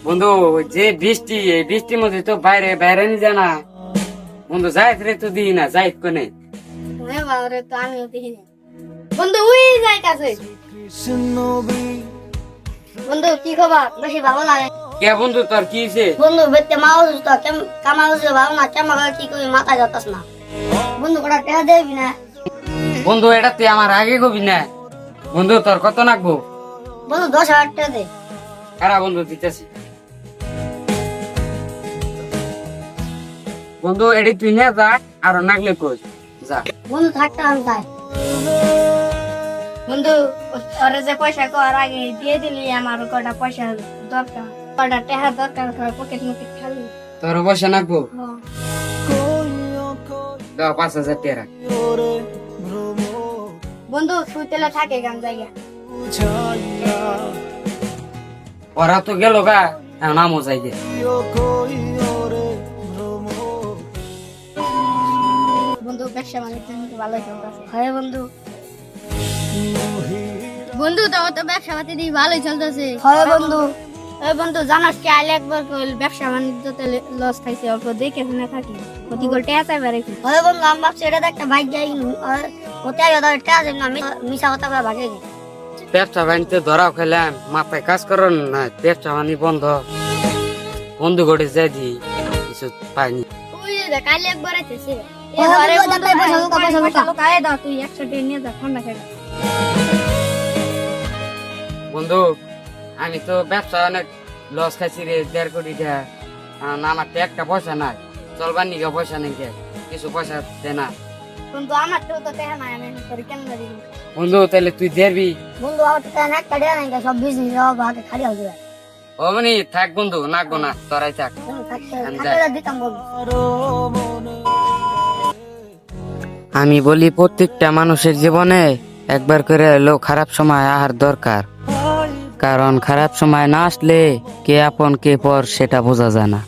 বন্ধু যে বৃষ্টি এই বৃষ্টির মধ্যে তো বাইরে বাইরে নি জানা বন্ধু যাই ফিরে তো দিই না যাই কোনে তো আমিও দেখিনি বন্ধু ওই যাইতাছে বন্ধু কি খবর বেশি ভালো লাগে কে বন্ধু তোর কি হয়েছে বন্ধু বেতে মাও তো কামা হচ্ছে ভালো না কেমন কি করি মাথা যাতাস না বন্ধু কটা টেহা দেবি না বন্ধু এটা তুই আমার আগে কবি না বন্ধু তোর কত নাকবো বন্ধু 10,000 টাকা দে কারা বন্ধু দিতেছি বন্ধু এটি তুই না যা আর নাগলে কই যা বন্ধু থাকতে আমি তাই বন্ধু ওরে যে পয়সা কর আগে দিয়ে দিলি আমার কটা পয়সা দরকার কটা টাকা দরকার হয় পকেট মকে খালি তোর পয়সা নাকবো দাও 5,000 টাকা বন্ধু সুইতেলে থাকে গান জায়গা ওরা তো গেল গা নামও যাই গে বন্ধু ব্যবসা বাণিজ্য ভালো চলতেছে হয় বন্ধু বন্ধু তো ব্যবসা পাতি ভালোই চলতেছে হয় বন্ধু ওই বন্ধু জানাস কি আইলে একবার ব্যবসা বাণিজ্যতে লস খাইছে অল্প দেখে শুনে থাকি প্রতি গোল টাকা চাইবে রেখে হয় বন্ধু আমি ভাবছি এটা একটা বাইক যাই ওতে আগে ওদের টাকা যাই না মিশা কথা করে ভাগে গেছে ব্যবসা বাণিজ্য ধরাও খেলাম মাথায় কাজ করেন না ব্যবসা বাণিজ্য বন্ধ বন্ধু ঘটে যাই দি কিছু পাইনি ওই যে কাল একবার আইতেছে তুই 100 টাকা নিয়ে যা ঠান্ডা খেয়ে বন্ধু আমি তো ব্যবসা অনেক লস খাইছি রে 1.5 কোটি টাকা আমার তো একটা পয়সা নাই চলবার নিকে পয়সা নেই কিছু পয়সা দে না বন্ধু আমার তো টাকা নাই আমি তোর কেন দিব বন্ধু তাহলে তুই দেবি বন্ধু আমার টাকা না টাকা নাই সব বিজনেস সব ভাগে খালি হয়ে যাবে ও মানে থাক বন্ধু নাগবো না তোরাই থাক দিতাম বন্ধু আমি বলি প্রত্যেকটা মানুষের জীবনে একবার করে এলো খারাপ সময় আহার দরকার কারণ খারাপ সময় না আসলে কে আপন কে পর সেটা বোঝা যায় না।